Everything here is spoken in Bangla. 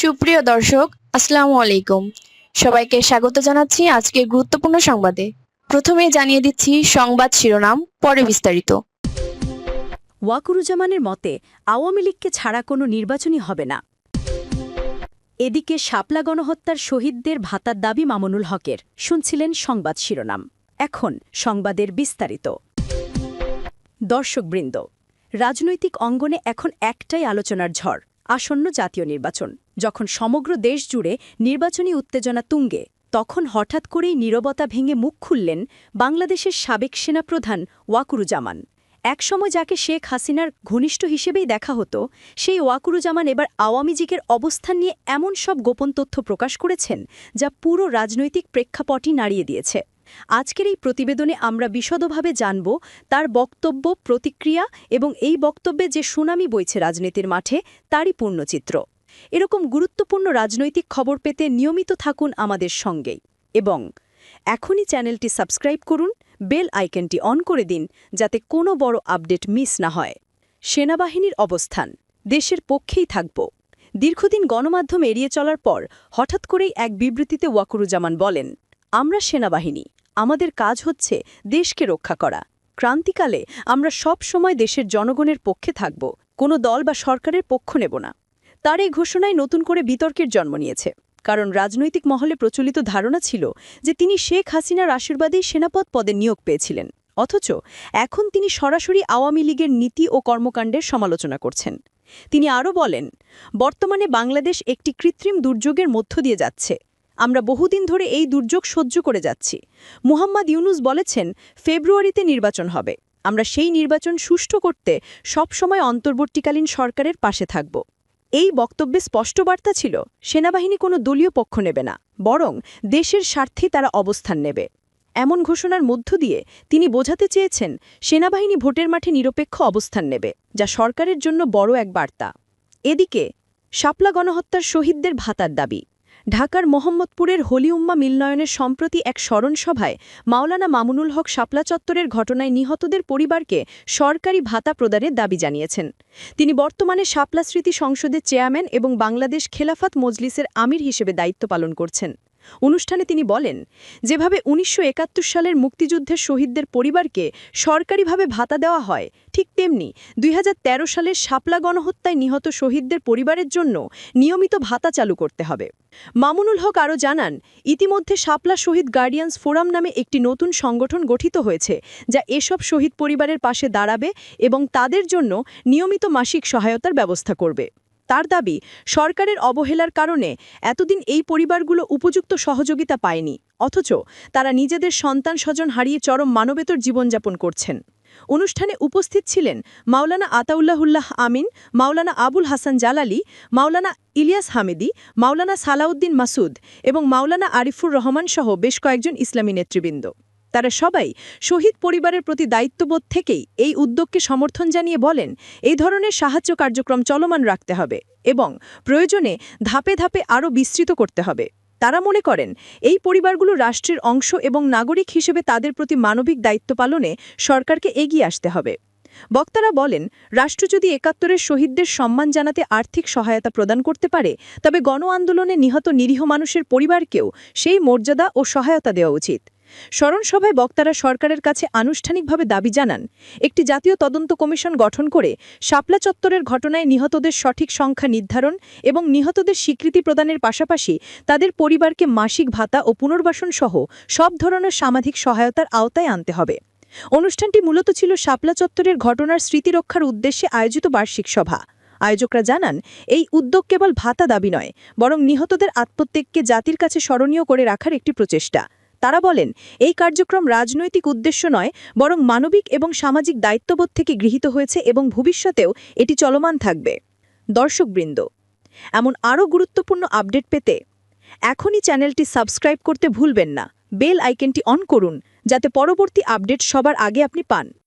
সুপ্রিয় দর্শক, আসসালামু আলাইকুম। সবাইকে স্বাগত জানাচ্ছি আজকের গুরুত্বপূর্ণ সংবাদে। প্রথমেই জানিয়ে দিচ্ছি সংবাদ শিরোনাম, পরে বিস্তারিত। ওয়াকুরুজ্জামানের মতে আওয়ামী লীগকে ছাড়া কোনো নির্বাচনই হবে না। এদিকে শাপলা গণহত্যার শহীদদের ভাতার দাবি মামুনুল হকের। শুনছিলেন সংবাদ শিরোনাম। এখন সংবাদের বিস্তারিত। দর্শকবৃন্দ, রাজনৈতিক অঙ্গনে এখন একটাই আলোচনার ঝড়, আসন্ন জাতীয় নির্বাচন। যখন সমগ্র দেশ জুড়ে নির্বাচনী উত্তেজনা তুঙ্গে, তখন হঠাৎ করেই নীরবতা ভেঙে মুখ খুললেন বাংলাদেশের সাবেক সেনাপ্রধান ওয়াকুরুজ্জামান। একসময় যাকে শেখ হাসিনার ঘনিষ্ঠ হিসেবেই দেখা হতো, সেই ওয়াকুরুজ্জামান এবার আওয়ামী লীগের অবস্থান নিয়ে এমন সব গোপন তথ্য প্রকাশ করেছেন যা পুরো রাজনৈতিক প্রেক্ষাপটই নাড়িয়ে দিয়েছে। আজকের এই প্রতিবেদনে আমরা বিশদভাবে জানব তার বক্তব্য, প্রতিক্রিয়া এবং এই বক্তব্যে যে সুনামি বইছে রাজনীতির মাঠে, তারই পূর্ণচিত্র। এরকম গুরুত্বপূর্ণ রাজনৈতিক খবর পেতে নিয়মিত থাকুন আমাদের সঙ্গেই এবং এখনই চ্যানেলটি সাবস্ক্রাইব করুন, বেল আইকনটি অন করে দিন যাতে কোনো বড় আপডেট মিস না হয়। সেনাবাহিনীর অবস্থান, দেশের পক্ষেই থাকব। দীর্ঘদিন গণমাধ্যম এড়িয়ে চলার পর হঠাৎ করেই এক বিবৃতিতে ওয়াকুরুজ্জামান বলেন, আমরা সেনাবাহিনী, আমাদের কাজ হচ্ছে দেশকে রক্ষা করা। ক্রান্তিকালে আমরা সব সময় দেশের জনগণের পক্ষে থাকব, কোনো দল বা সরকারের পক্ষ নেব না। তার এই ঘোষণায় নতুন করে বিতর্কের জন্ম নিয়েছে, কারণ রাজনৈতিক মহলে প্রচলিত ধারণা ছিল যে তিনি শেখ হাসিনার আশীর্বাদেই সেনাপদ পদে নিয়োগ পেয়েছিলেন, অথচ এখন তিনি সরাসরি আওয়ামী লীগের নীতি ও কর্মকাণ্ডের সমালোচনা করছেন। তিনি আরও বলেন, বর্তমানে বাংলাদেশ একটি কৃত্রিম দুর্যোগের মধ্য দিয়ে যাচ্ছে। আমরা বহুদিন ধরে এই দুর্যোগ সহ্য করে যাচ্ছি। মুহাম্মদ ইউনুস বলেছেন ফেব্রুয়ারিতে নির্বাচন হবে। আমরা সেই নির্বাচন সুষ্ঠু করতে সবসময় অন্তর্বর্তীকালীন সরকারের পাশে থাকব। এই বক্তব্যে স্পষ্ট বার্তা ছিল, সেনাবাহিনী কোনো দলীয় পক্ষ নেবে না, বরং দেশের স্বার্থে তারা অবস্থান নেবে। এমন ঘোষণার মধ্য দিয়ে তিনি বোঝাতে চেয়েছেন সেনাবাহিনী ভোটের মাঠে নিরপেক্ষ অবস্থান নেবে, যা সরকারের জন্য বড় এক বার্তা। এদিকে শাপলা গণহত্যার শহীদদের ভাতার দাবি। ঢাকার মোহাম্মদপুরের হলিউম্মা মিলনায়নের সম্প্রতি এক স্মরণ সভায় মাওলানা মামুনুল হক শাপলা চত্বরের ঘটনায় নিহতদের পরিবারকে সরকারি ভাতা প্রদানের দাবি জানিয়েছেন। তিনি বর্তমানে শাপলা স্মৃতি সংসদের চেয়ারম্যান এবং বাংলাদেশ খেলাফত মজলিসের আমির হিসেবে দায়িত্ব পালন করছেন। অনুষ্ঠানে তিনি বলেন, যেভাবে ১৯৭১ সালের মুক্তিযুদ্ধের শহীদদের পরিবারকে সরকারিভাবে ভাতা দেওয়া হয়, ঠিক তেমনি ২০১৩ সালের শাপলা গণহত্যায় নিহত শহীদদের পরিবারের জন্য নিয়মিত ভাতা চালু করতে হবে। মামুনুল হক আরও জানান, ইতিমধ্যে শাপলা শহীদ গার্ডিয়ানস ফোরাম নামে একটি নতুন সংগঠন গঠিত হয়েছে, যা এসব শহীদ পরিবারের পাশে দাঁড়াবে এবং তাদের জন্য নিয়মিত মাসিক সহায়তার ব্যবস্থা করবে। তার দাবি, সরকারের অবহেলার কারণে এতদিন এই পরিবারগুলো উপযুক্ত সহযোগিতা পায়নি, অথচ তারা নিজেদের সন্তান স্বজন হারিয়ে চরম মানবেতর জীবনযাপন করছেন। অনুষ্ঠানে উপস্থিত ছিলেন মাওলানা আতাউল্লাহুল্লাহ আমিন, মাওলানা আবুল হাসান জালালি, মাওলানা ইলিয়াস হামিদি, মাওলানা সালাউদ্দিন মাসুদ এবং মাওলানা আরিফুর রহমান সহ বেশ কয়েকজন ইসলামী নেতৃবৃন্দ। তারা সবাই শহীদ পরিবারের প্রতি দায়িত্ববোধ থেকেই এই উদ্যোগকে সমর্থন জানিয়ে বলেন, এই ধরনের সাহায্য কার্যক্রম চলমান রাখতে হবে এবং প্রয়োজনে ধাপে ধাপে আরও বিস্তৃত করতে হবে। তারা মনে করেন, এই পরিবারগুলো রাষ্ট্রের অংশ এবং নাগরিক হিসেবে তাদের প্রতি মানবিক দায়িত্ব পালনে সরকারকে এগিয়ে আসতে হবে। বক্তারা বলেন, রাষ্ট্র যদি ৭১-এর শহীদদের সম্মান জানাতে আর্থিক সহায়তা প্রদান করতে পারে, তবে গণ আন্দোলনে নিহত নিরীহ মানুষের পরিবারকেও সেই মর্যাদা ও সহায়তা দেওয়া উচিত। স্মরণ সভায় বক্তারা সরকারের কাছে আনুষ্ঠানিকভাবে দাবি জানান, একটি জাতীয় তদন্ত কমিশন গঠন করে শাপলা চত্বরের ঘটনায় নিহতদের সঠিক সংখ্যা নির্ধারণ এবং নিহতদের স্বীকৃতি প্রদানের পাশাপাশি তাদের পরিবারকে মাসিক ভাতা ও পুনর্বাসন সহ সব ধরনের সামাজিক সহায়তার আওতায় আনতে হবে। অনুষ্ঠানটি মূলত ছিল শাপলা চত্বরের ঘটনার স্মৃতি রক্ষার উদ্দেশ্যে আয়োজিত বার্ষিক সভা। আয়োজকরা জানান, এই উদ্যোগ কেবল ভাতা দাবি নয়, বরং নিহতদের আত্মত্যাগকে জাতির কাছে স্মরণীয় করে রাখার একটি প্রচেষ্টা। তারা বলেন, এই কার্যক্রম রাজনৈতিক উদ্দেশ্য নয়, বরং মানবিক এবং সামাজিক দায়িত্ববোধ থেকে গৃহীত হয়েছে এবং ভবিষ্যতেও এটি চলমান থাকবে। দর্শকবৃন্দ, এমন আরও গুরুত্বপূর্ণ আপডেট পেতে এখনই চ্যানেলটি সাবস্ক্রাইব করতে ভুলবেন না। বেল আইকনটি অন করুন যাতে পরবর্তী আপডেট সবার আগে আপনি পান।